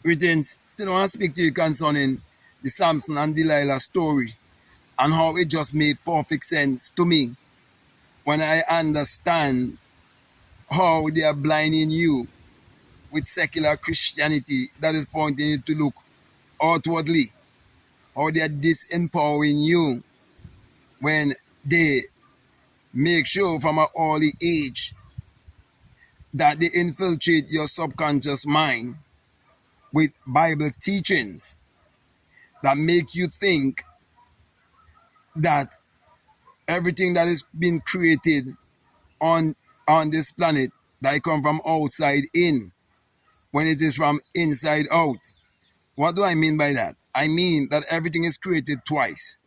Greetings. I want to speak to you concerning the Samson and Delilah story and how it just made perfect sense to me when I understand how they are blinding you with secular Christianity that is pointing you to look outwardly, how they are disempowering you when they make sure from an early age that they infiltrate your subconscious mind with Bible teachings that make you think that everything that is being created on this planet that come from outside in when it is from inside out. What do I mean by that? I mean that everything is created twice.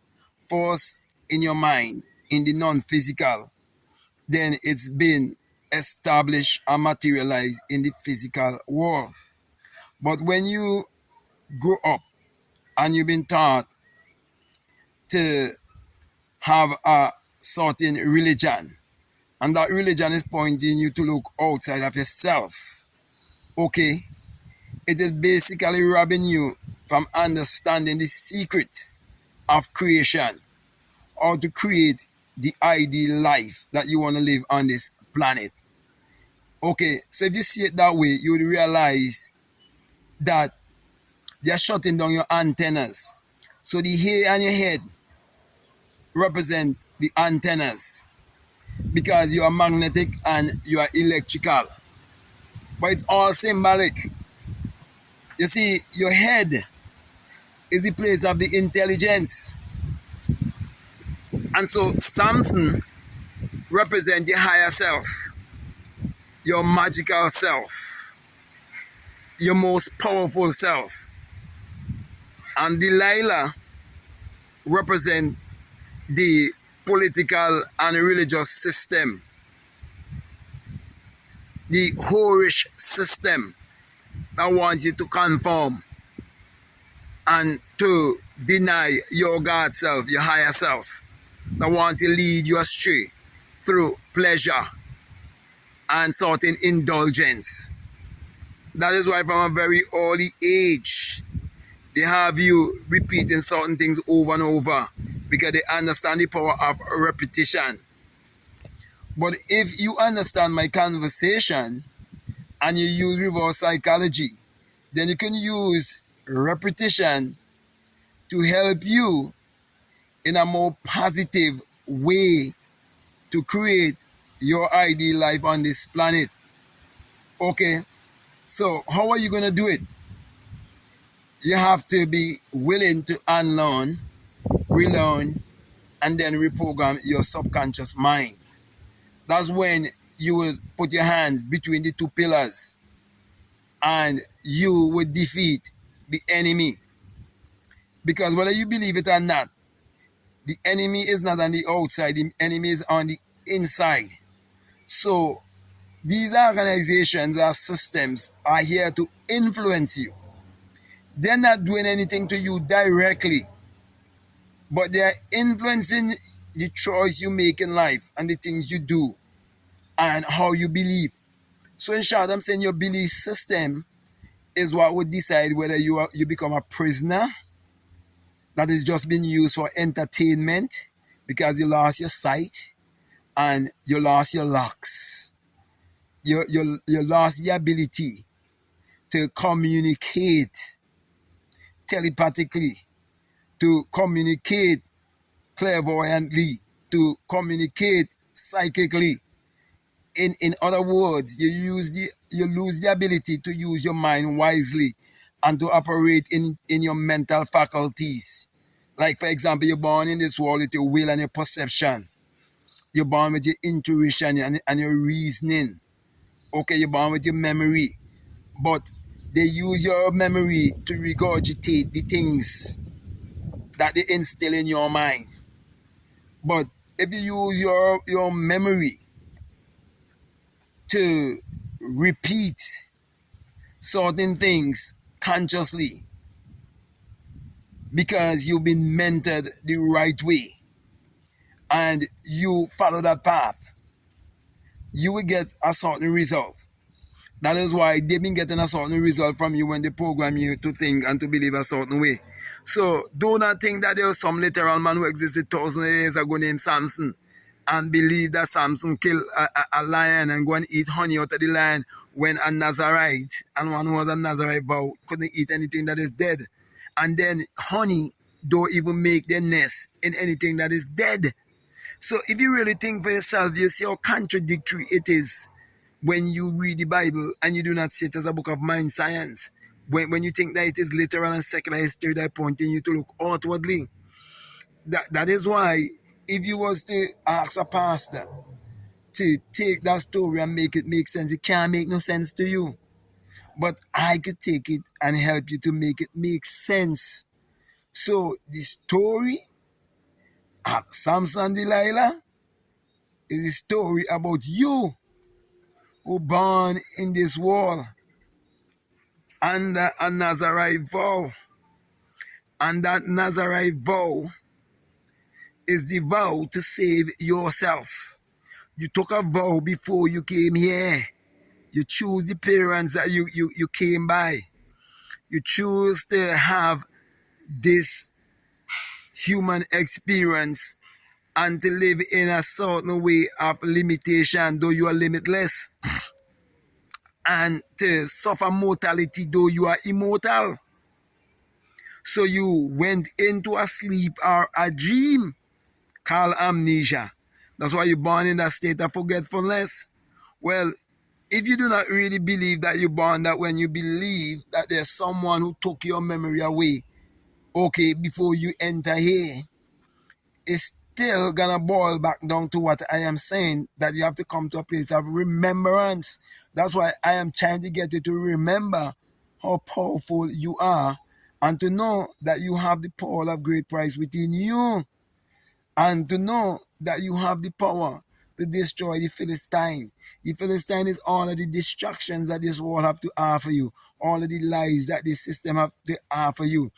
First in your mind, in the non-physical, then it's been established and materialized in the physical world. But when you grow up and you've been taught to have a certain religion, and that religion is pointing you to look outside of yourself, okay, it is basically robbing you from understanding the secret of creation, or to create the ideal life that you want to live on this planet. Okay, so if you see it that way, you would realize that they are shutting down your antennas. So the hair on your head represent the antennas because you are magnetic and you are electrical. But it's all symbolic. You see, your head is the place of the intelligence. And so Samson represents your higher self, your magical self, your most powerful self. And Delilah represents the political and religious system, the whorish system that wants you to conform and to deny your God self, your higher self, that wants to lead you astray through pleasure and certain indulgence. That is why from a very early age, they have you repeating certain things over and over because they understand the power of repetition. But if you understand my conversation and you use reverse psychology, then you can use repetition to help you in a more positive way to create your ideal life on this planet. Okay, so how are you going to do it? You have to be willing to unlearn, relearn, and then reprogram your subconscious mind. That's when you will put your hands between the two pillars and you will defeat the enemy. Because whether you believe it or not, the enemy is not on the outside, the enemy is on the inside. So these organizations or systems are here to influence you. They're not doing anything to you directly, but they're influencing the choice you make in life and the things you do and how you believe. So in short, I'm saying your belief system is what would decide whether you become a prisoner that is just being used for entertainment because you lost your sight and you lost your locks. You lost the ability to communicate telepathically, to communicate clairvoyantly, to communicate psychically. In other words, you lose the ability to use your mind wisely and to operate in your mental faculties. Like, for example, you're born in this world with your will and your perception. You're born with your intuition and your reasoning. Okay, you're born with your memory. But they use your memory to regurgitate the things that they instill in your mind. But if you use your memory to repeat certain things consciously because you've been mentored the right way and you follow that path, you will get a certain result. That is why they've been getting a certain result from you when they program you to think and to believe a certain way. So do not think that there was some literal man who existed thousands of years ago named Samson and believe that Samson killed a lion and go and eat honey out of the lion when a Nazarite and one who was a Nazarite vow couldn't eat anything that is dead. And then honey don't even make their nest in anything that is dead. So if you really think for yourself, you see how contradictory it is when you read the Bible and you do not see it as a book of mind science. When you think that it is literal and secular history that pointing you to look outwardly. That is why if you was to ask a pastor to take that story and make it make sense, it can't make no sense to you. But I could take it and help you to make it make sense. So the story of Samson and Delilah is a story about you who born in this world under a Nazarite vow. And that Nazarite vow is the vow to save yourself. You took a vow before you came here. You choose the parents that you came by. You choose to have this human experience and to live in a certain way of limitation, though you are limitless. And to suffer mortality, though you are immortal. So you went into a sleep or a dream called amnesia. That's why you're born in that state of forgetfulness. Well, if you do not really believe that you're born that when you believe that there's someone who took your memory away, okay, before you enter here, it's still gonna boil back down to what I am saying, that you have to come to a place of remembrance. That's why I am trying to get you to remember how powerful you are and to know that you have the power of great price within you and to know that you have the power to destroy the Philistine. The Philistine is all of the distractions that this world have to offer you, all of the lies that this system have to offer you.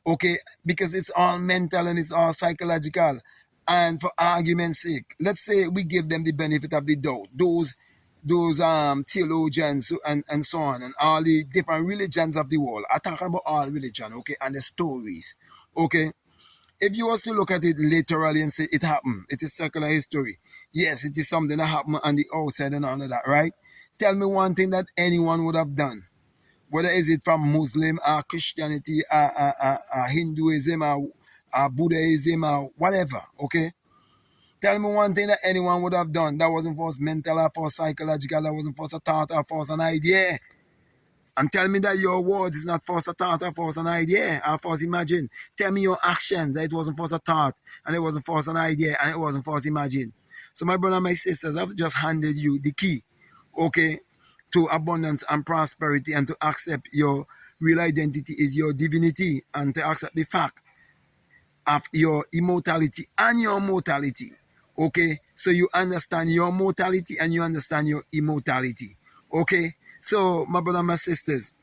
Okay, because it's all mental and it's all psychological. And for argument's sake, let's say we give them the benefit of the doubt. Those theologians and so on, and all the different religions of the world. I talk about all religion, okay, and the stories. Okay. If you was to look at it literally and say it happened, it is circular history. Yes, it is something that happened on the outside and all of that, right? Tell me one thing that anyone would have done. Whether is it from Muslim or Christianity or Hinduism or Buddhism or whatever, okay? Tell me one thing that anyone would have done that wasn't for us mental or for us psychological, that wasn't for us a thought or for us an idea. And tell me that your words is not for us a thought or for us an idea or for us imagine. Tell me your actions that it wasn't for us a thought and it wasn't for us an idea and it wasn't for us imagine. So my brother and my sisters, I've just handed you the key, okay, to abundance and prosperity and to accept your real identity is your divinity and to accept the fact of your immortality and your mortality. Okay, so you understand your mortality and you understand your immortality. Okay, so my brother and my sisters,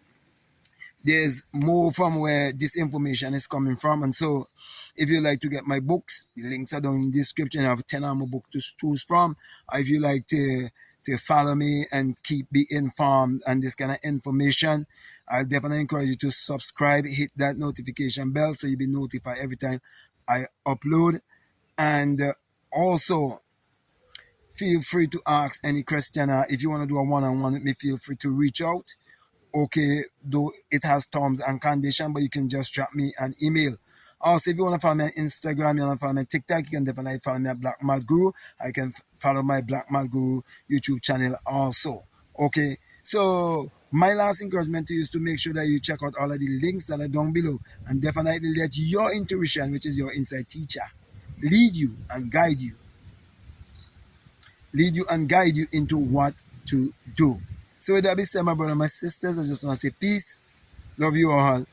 there's more from where this information is coming from. And so if you like to get my books, the links are down in the description. I have 10 or more books to choose from. Or if you like to follow me and keep be informed and this kind of information, I definitely encourage you to subscribe, hit that notification bell so you'll be notified every time I upload. And also feel free to ask any question. If you want to do a one-on-one with me, feel free to reach out. Okay, though it has terms and conditions, but you can just drop me an email. Also, if you want to follow me on Instagram, you want to follow me on TikTok, you can definitely follow me at Black Mad Guru. I can follow my Black Mad Guru YouTube channel also. Okay, so my last encouragement to you is to make sure that you check out all of the links that are down below and definitely let your intuition, which is your inside teacher, lead you and guide you. Lead you and guide you into what to do. So with that being said, my brother and my sisters, I just want to say peace. Love you all.